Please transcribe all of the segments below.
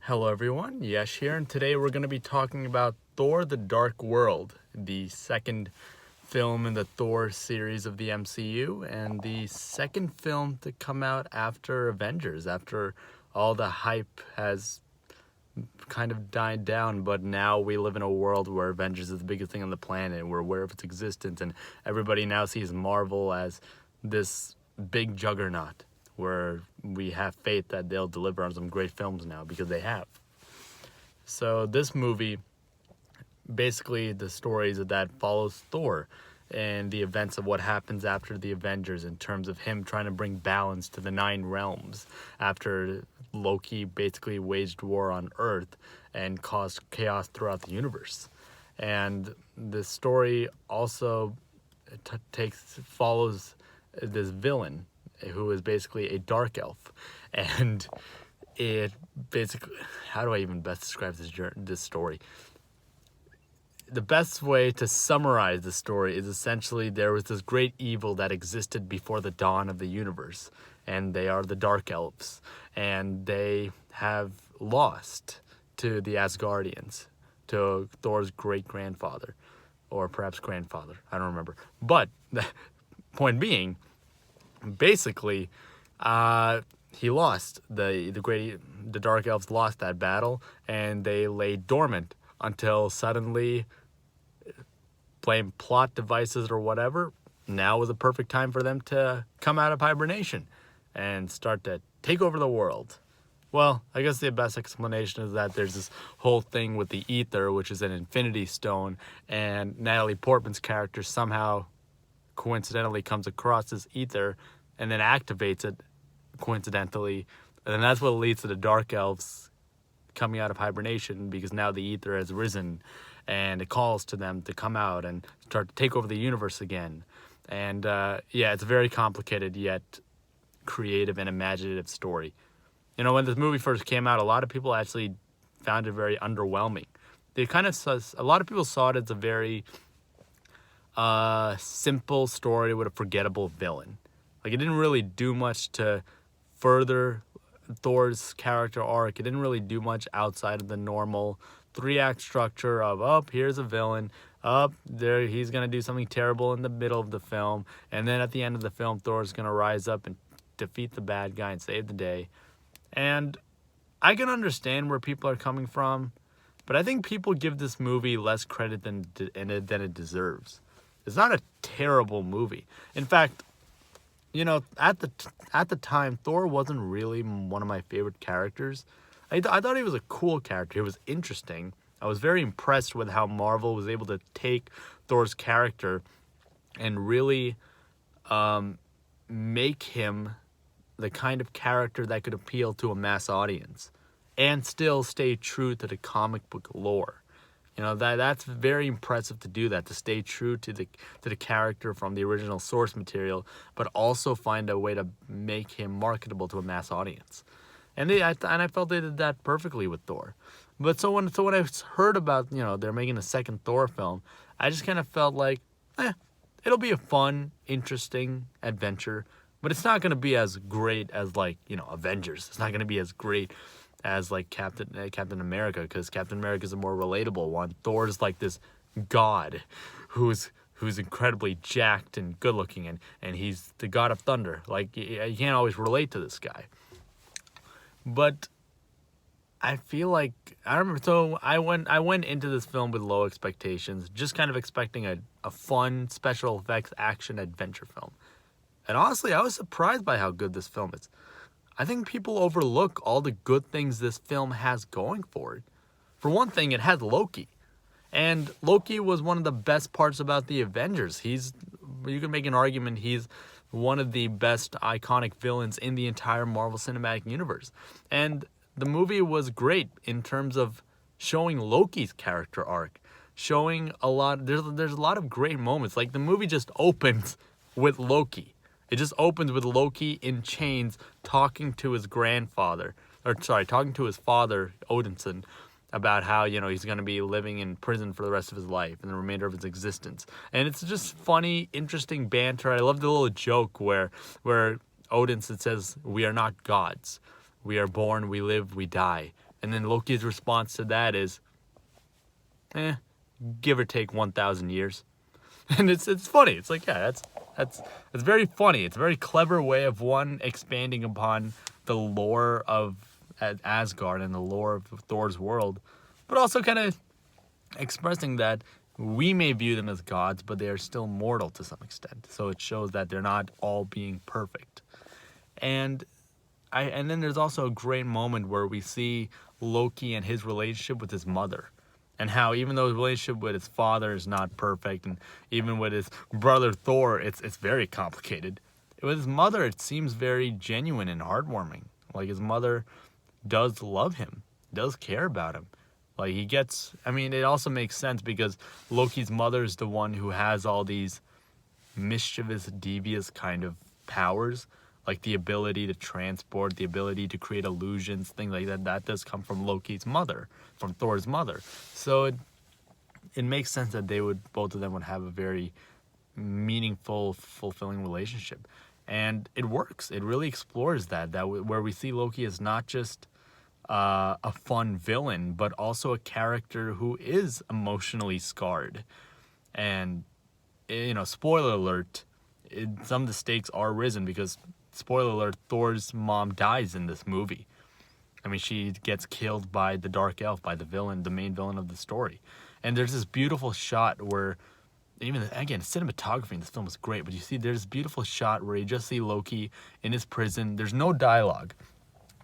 Hello everyone, Yesh here, and today we're going to be talking about Thor: The Dark World, the second film in the Thor series of the MCU, and the second film to come out after Avengers, after all the hype has kind of died down, but now we live in a world where Avengers is the biggest thing on the planet, we're aware of its existence, and everybody now sees Marvel as this big juggernaut where we have faith that they'll deliver on some great films now because they have. So this movie, basically the story is that follows Thor and the events of what happens after the Avengers in terms of him trying to bring balance to the 9 realms after Loki basically waged war on Earth and caused chaos throughout the universe. And the story also follows this villain who is basically a dark elf, and it basically, how do I even best describe this story? The best way to summarize the story is essentially there was this great evil that existed before the dawn of the universe, and they are the dark elves, and they have lost to the Asgardians, to Thor's great-grandfather, or perhaps grandfather, I don't remember. But the point being, basically, he lost. The dark elves lost that battle, and they lay dormant until suddenly, blame plot devices or whatever, now was a perfect time for them to come out of hibernation and start to take over the world. Well, I guess the best explanation is that there's this whole thing with the ether, which is an infinity stone, and Natalie Portman's character somehow coincidentally comes across this ether and then activates it coincidentally, and then that's what leads to the dark elves coming out of hibernation, because now the ether has risen and it calls to them to come out and start to take over the universe again. And yeah, it's a very complicated yet creative and imaginative story. You know, when this movie first came out, a lot of people actually found it very underwhelming. A lot of people saw it as a very simple story with a forgettable villain. Like, it didn't really do much to further Thor's character arc. It didn't really do much outside of the normal 3-act structure of, here's a villain, there he's going to do something terrible in the middle of the film, and then at the end of the film, Thor's going to rise up and defeat the bad guy and save the day. And I can understand where people are coming from, but I think people give this movie less credit than it deserves. It's not a terrible movie. In fact, you know, at the time, Thor wasn't really one of my favorite characters. I thought he was a cool character. He was interesting. I was very impressed with how Marvel was able to take Thor's character and really make him the kind of character that could appeal to a mass audience and still stay true to the comic book lore. You know, that's very impressive to do that, to stay true to the character from the original source material, but also find a way to make him marketable to a mass audience. And I felt they did that perfectly with Thor. But so when I heard about, you know, they're making a second Thor film, I just kind of felt like, it'll be a fun, interesting adventure, but it's not going to be as great as, like, you know, Avengers. It's not going to be as great as, like, Captain America, because Captain America is a more relatable one. Thor's like this god who's incredibly jacked and good looking, and he's the god of thunder. Like, you can't always relate to this guy. But I feel like, I remember, so I went into this film with low expectations, just kind of expecting a fun special effects action adventure film. And honestly, I was surprised by how good this film is. I think people overlook all the good things this film has going for it. For one thing, it has Loki. And Loki was one of the best parts about the Avengers. You can make an argument he's one of the best iconic villains in the entire Marvel Cinematic Universe. And the movie was great in terms of showing Loki's character arc, showing a lot. There's a lot of great moments. Like, the movie just opens with Loki. It just opens with Loki in chains talking to his father, Odinson, about how, you know, he's going to be living in prison for the rest of his life and the remainder of his existence. And it's just funny, interesting banter. I love the little joke where Odinson says, "We are not gods. We are born, we live, we die. And then Loki's response to that is, give or take 1,000 years. And it's funny. It's like, yeah, that's very funny. It's a very clever way of one expanding upon the lore of Asgard and the lore of Thor's world, but also kind of expressing that we may view them as gods, but they are still mortal to some extent. So it shows that they're not all being perfect. And then there's also a great moment where we see Loki and his relationship with his mother. And how even though his relationship with his father is not perfect, and even with his brother Thor, it's very complicated. With his mother, it seems very genuine and heartwarming. Like, his mother does love him, does care about him. Like, it also makes sense because Loki's mother is the one who has all these mischievous, devious kind of powers. Like the ability to transport, the ability to create illusions, things like that. That does come from Loki's mother, from Thor's mother. So it makes sense that both of them would have a very meaningful, fulfilling relationship. And it works. It really explores that where we see Loki as not just a fun villain, but also a character who is emotionally scarred. And, spoiler alert, some of the stakes are risen because, spoiler alert, Thor's mom dies in this movie. I mean, she gets killed by the Dark Elf, by the main villain of the story. And there's this beautiful shot where, cinematography in this film is great, but there's this beautiful shot where you just see Loki in his prison. There's no dialogue.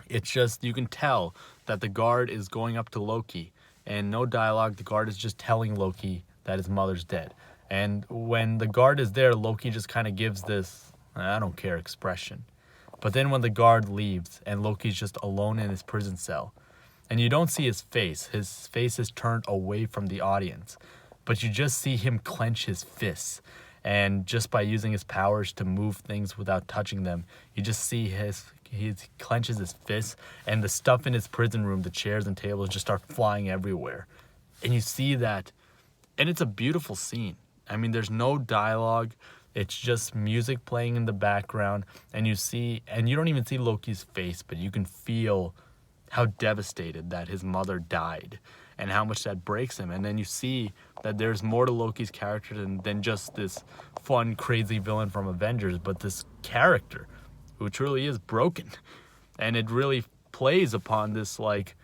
It's just, you can tell that the guard is going up to Loki, and no dialogue. The guard is just telling Loki that his mother's dead. And when the guard is there, Loki just kind of gives this, I don't care expression. But then when the guard leaves and Loki's just alone in his prison cell, and you don't see his face is turned away from the audience, but you just see him clench his fists. And just by using his powers to move things without touching them, you just see he clenches his fists, and the stuff in his prison room, the chairs and tables, just start flying everywhere. And you see that, and it's a beautiful scene. I mean, there's no dialogue. It's just music playing in the background, and you don't even see Loki's face, but you can feel how devastated that his mother died and how much that breaks him. And then you see that there's more to Loki's character than just this fun, crazy villain from Avengers, but this character who truly is broken. And it really plays upon this, like,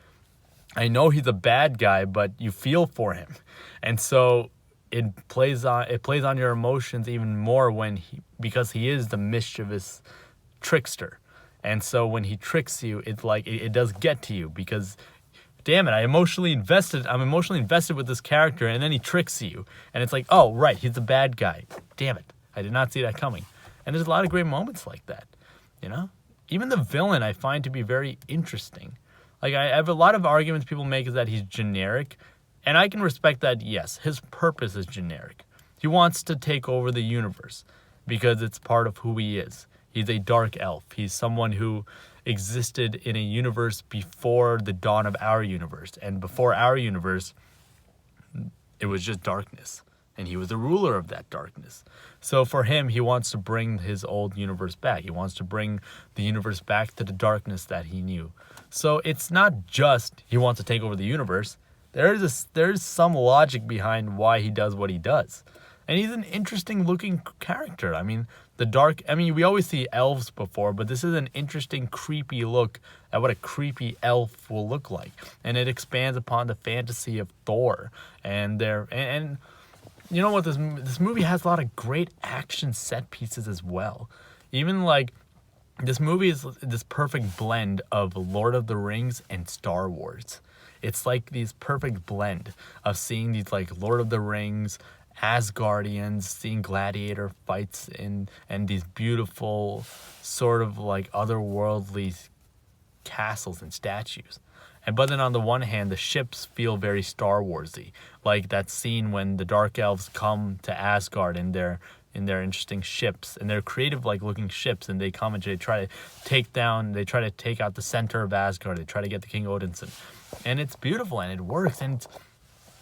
I know he's a bad guy, but you feel for him. And so it plays on your emotions even more because he is the mischievous trickster. And so when he tricks you, it's like it does get to you because, damn it, I'm emotionally invested with this character, and then he tricks you. And it's like, oh, right, he's a bad guy. Damn it, I did not see that coming. And there's a lot of great moments like that, Even the villain I find to be very interesting. Like, I have a lot of arguments people make is that he's generic. And I can respect that, yes, his purpose is generic. He wants to take over the universe because it's part of who he is. He's a dark elf. He's someone who existed in a universe before the dawn of our universe. And before our universe, it was just darkness. And he was the ruler of that darkness. So for him, he wants to bring his old universe back. He wants to bring the universe back to the darkness that he knew. So it's not just he wants to take over the universe. There's some logic behind why he does what he does. And he's an interesting looking character. I mean, we always see elves before, but this is an interesting, creepy look at what a creepy elf will look like. And it expands upon the fantasy of Thor. And you know what, this movie has a lot of great action set pieces as well. Even like, this movie is this perfect blend of Lord of the Rings and Star Wars. It's like these perfect blend of seeing these like Lord of the Rings, Asgardians, seeing gladiator fights and these beautiful sort of like otherworldly castles and statues. But then on the one hand, the ships feel very Star Warsy, like that scene when the Dark Elves come to Asgard in their interesting ships, and they're creative like looking ships, and they come and they try to take out the center of Asgard. They try to get the King Odinson, and it's beautiful and it works. And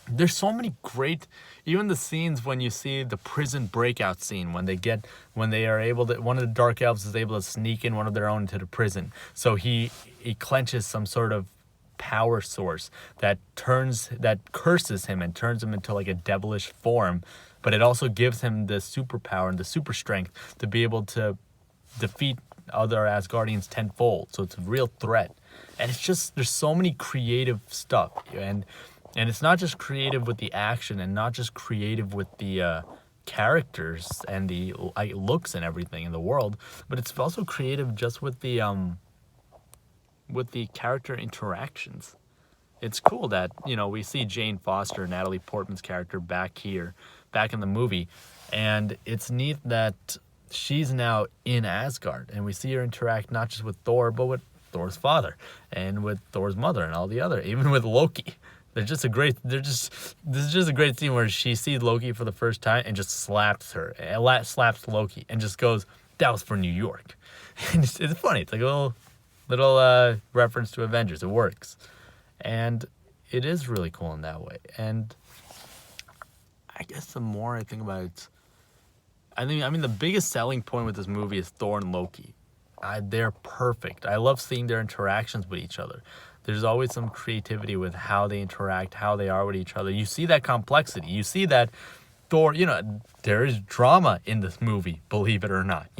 there's so many great, even the scenes when you see the prison breakout scene when they are able to, one of the Dark Elves is able to sneak in one of their own into the prison. So he clenches some sort of power source that curses him and turns him into like a devilish form, but it also gives him the superpower and the super strength to be able to defeat other Asgardians tenfold. So it's a real threat. And it's just, there's so many creative stuff, and it's not just creative with the action and not just creative with the characters and the looks and everything in the world, but it's also creative just with the character interactions. It's cool that, we see Jane Foster, Natalie Portman's character, back in the movie, and it's neat that she's now in Asgard, and we see her interact not just with Thor, but with Thor's father and with Thor's mother and all the other, even with Loki. This is just a great scene where she sees Loki for the first time and just slaps Loki and just goes, "That was for New York." And it's funny. It's like a little reference to Avengers. It works. And it is really cool in that way. And I guess the more I think about it, the biggest selling point with this movie is Thor and Loki. They're perfect. I love seeing their interactions with each other. There's always some creativity with how they interact, how they are with each other. You see that complexity. You see that Thor, there is drama in this movie, believe it or not,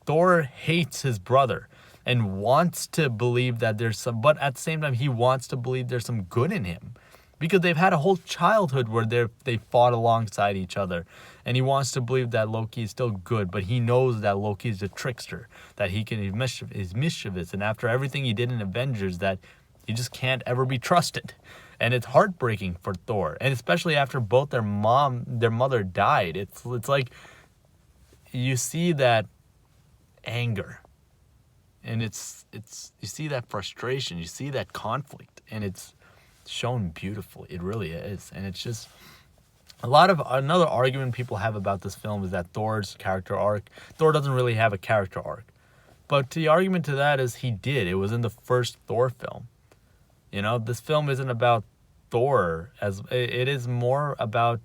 Thor hates his brother and wants to believe that there's some, but at the same time, he wants to believe there's some good in him. Because they've had a whole childhood where they fought alongside each other. And he wants to believe that Loki is still good, but he knows that Loki is a trickster, that he's mischievous, and after everything he did in Avengers, that he just can't ever be trusted. And it's heartbreaking for Thor, and especially after both their mother died. It's like you see that anger, and it's you see that frustration, you see that conflict, and it's shown beautifully. It really is. And it's just another argument people have about this film is that Thor doesn't really have a character arc. But the argument to that is he did. It was in the first Thor film. This film isn't about Thor, as it is more about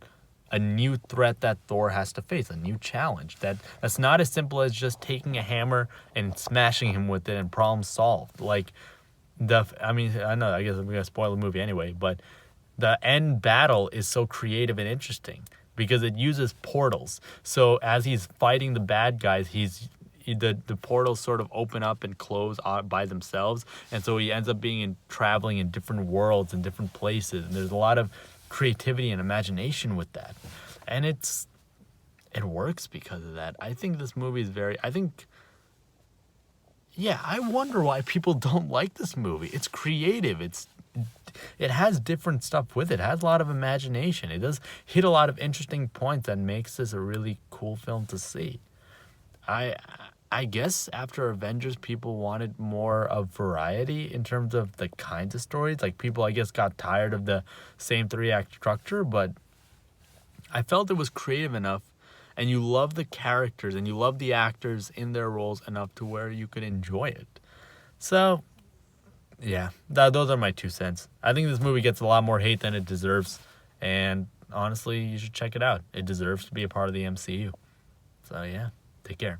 a new threat that Thor has to face, a new challenge that's not as simple as just taking a hammer and smashing him with it and problem solved. I know, I guess I'm going to spoil the movie anyway, but the end battle is so creative and interesting because it uses portals. So as he's fighting the bad guys, the portals sort of open up and close by themselves. And so he ends up traveling in different worlds and different places. And there's a lot of creativity and imagination with that. And it works because of that. I think this movie is I wonder why people don't like this movie. It's creative. It has different stuff with it. It has a lot of imagination. It does hit a lot of interesting points that makes this a really cool film to see. I guess after Avengers, people wanted more of variety in terms of the kinds of stories. Like, people, I guess, got tired of the same 3-act structure, but I felt it was creative enough. And you love the characters and you love the actors in their roles enough to where you could enjoy it. So, yeah, those are my 2 cents. I think this movie gets a lot more hate than it deserves. And honestly, you should check it out. It deserves to be a part of the MCU. So, yeah, take care.